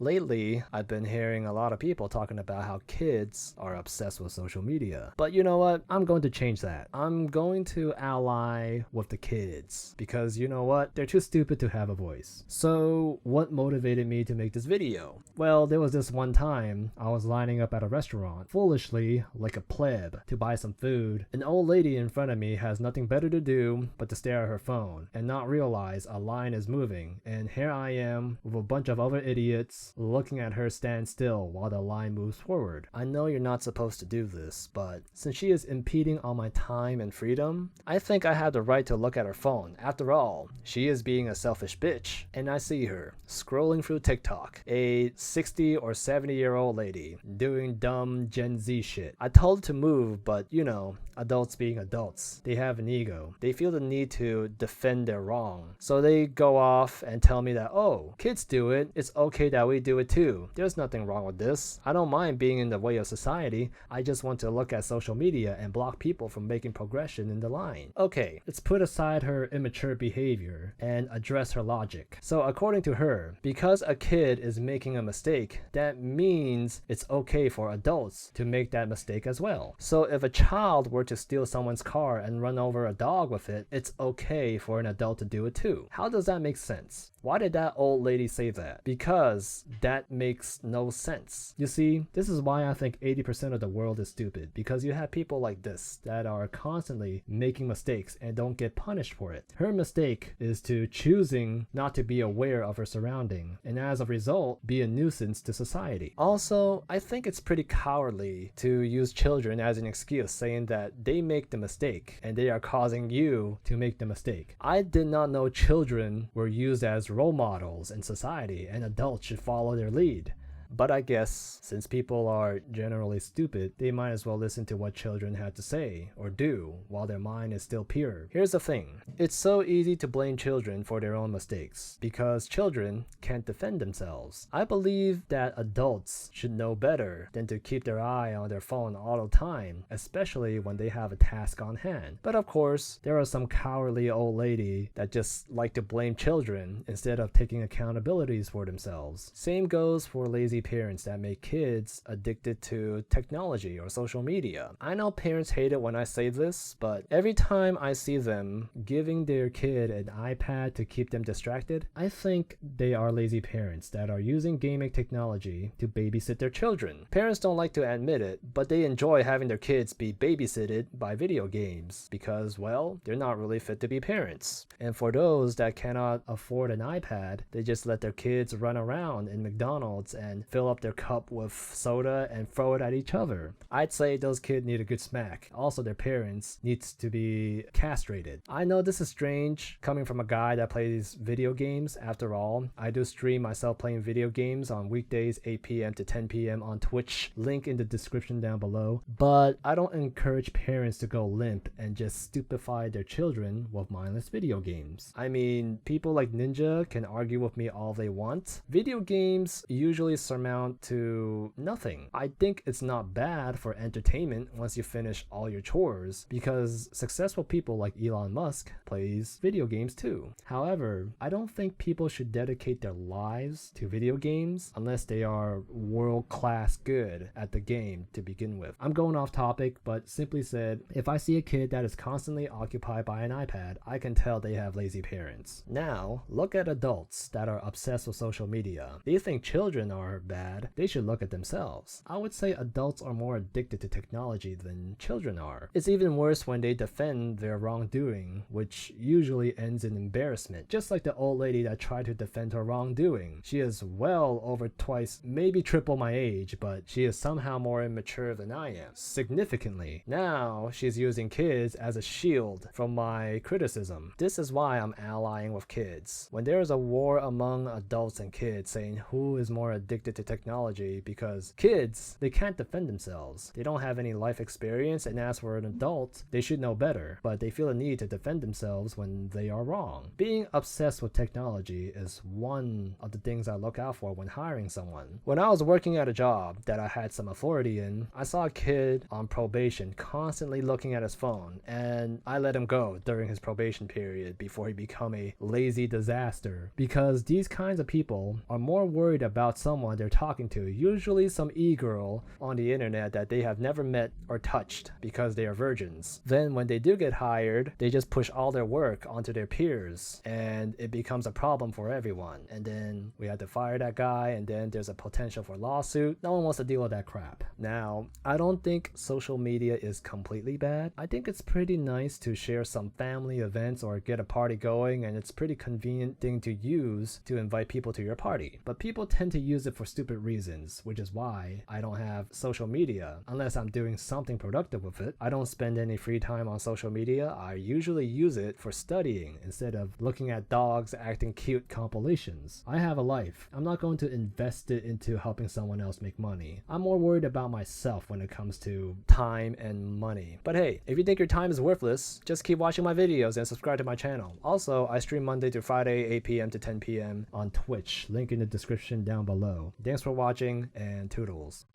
Lately, I've been hearing a lot of people talking about how kids are obsessed with social media. But you know what? I'm going to change that. I'm going to ally with the kids because you know what? They're too stupid to have a voice. So, what motivated me to make this video? Well, there was this one time I was lining up at a restaurant, foolishly, like a pleb, to buy some food. An old lady in front of me has nothing better to do but to stare at her phone and not realize a line is moving, and here I am with a bunch of other idiots looking at her stand still while the line moves forward. I know you're not supposed to do this, but since she is impeding on my time and freedom, I think I have the right to look at her phone. After all, she is being a selfish bitch, and I see her scrolling through TikTok, a 60 or 70-year-old lady doing dumb Gen Z shit. I told her to move, but you know, adults being adults, they have an ego. They feel the need to defend their wrong. So they go off and tell me that, oh, kids do it, it's okay that we do it too. There's nothing wrong with this. I don't mind being in the way of society. I just want to look at social media and block people from making progression in the line. Okay, let's put aside her immature behavior and address her logic. So according to her, because a kid is making a mistake, that means it's okay for adults to make that mistake as well. So if a child were to steal someone's car and run over a dog with it, it's okay for an adult to do it too. How does that make sense? Why did that old lady say that? Because that makes no sense. You see, this is why I think 80% of the world is stupid, because you have people like this that are constantly making mistakes and don't get punished for it. Her mistake is to choosing not to be aware of her surrounding, and as a result, be a nuisance to society. Also, I think it's pretty cowardly to use children as an excuse, saying that they make the mistake and they are causing you to make the mistake. I did not know children were used as role models in society and adults should follow their lead. But I guess since people are generally stupid, they might as well listen to what children have to say or do while their mind is still pure. Here's the thing. It's so easy to blame children for their own mistakes because children can't defend themselves. I believe that adults should know better than to keep their eye on their phone all the time, especially when they have a task on hand. But of course, there are some cowardly old lady that just like to blame children instead of taking accountabilities for themselves. Same goes for lazy parents that make kids addicted to technology or social media. I know parents hate it when I say this, but every time I see them giving their kid an iPad to keep them distracted, I think they are lazy parents that are using gaming technology to babysit their children. Parents don't like to admit it, but they enjoy having their kids be babysitted by video games because, well, they're not really fit to be parents. And for those that cannot afford an iPad, they just let their kids run around in McDonald's and fill up their cup with soda and throw it at each other. I'd say those kids need a good smack. Also, their parents needs to be castrated. I know this is strange coming from a guy that plays video games. After all, I do stream myself playing video games on weekdays 8 p.m. to 10 p.m. on Twitch, link in the description down below. But I don't encourage parents to go limp and just stupefy their children with mindless video games. I mean, people like Ninja can argue with me all they want. Video games usually amount to nothing. I think it's not bad for entertainment once you finish all your chores, because successful people like Elon Musk plays video games too. However, I don't think people should dedicate their lives to video games unless they are world-class good at the game to begin with. I'm going off topic, but simply said, if I see a kid that is constantly occupied by an iPad, I can tell they have lazy parents. Now, look at adults that are obsessed with social media. They think children are bad, they should look at themselves. I would say adults are more addicted to technology than children are. It's even worse when they defend their wrongdoing, which usually ends in embarrassment. Just like the old lady that tried to defend her wrongdoing. She is well over twice, maybe triple my age, but she is somehow more immature than I am. Significantly. Now, she's using kids as a shield from my criticism. This is why I'm allying with kids. When there is a war among adults and kids saying who is more addicted to technology because kids, they can't defend themselves. They don't have any life experience, and as for an adult, they should know better, but they feel a need to defend themselves when they are wrong. Being obsessed with technology is one of the things I look out for when hiring someone. When I was working at a job that I had some authority in, I saw a kid on probation constantly looking at his phone, and I let him go during his probation period before he become a lazy disaster, because these kinds of people are more worried about someone they're talking to, usually some e-girl on the internet that they have never met or touched because they are virgins. Then when they do get hired, they just push all their work onto their peers, and it becomes a problem for everyone. And then we have to fire that guy, and then there's a potential for lawsuit. No one wants to deal with that crap. Now, I don't think social media is completely bad. I think it's pretty nice to share some family events or get a party going, and it's pretty convenient thing to use to invite people to your party. But people tend to use it for stupid reasons, which is why I don't have social media unless I'm doing something productive with it. I don't spend any free time on social media. I usually use it for studying instead of looking at dogs acting cute compilations. I have a life. I'm not going to invest it into helping someone else make money. I'm more worried about myself when it comes to time and money. But hey, if you think your time is worthless, just keep watching my videos and subscribe to my channel. Also, I stream Monday through Friday, 8 p.m. to 10 p.m. on Twitch. Link in the description down below. Thanks for watching, and toodles.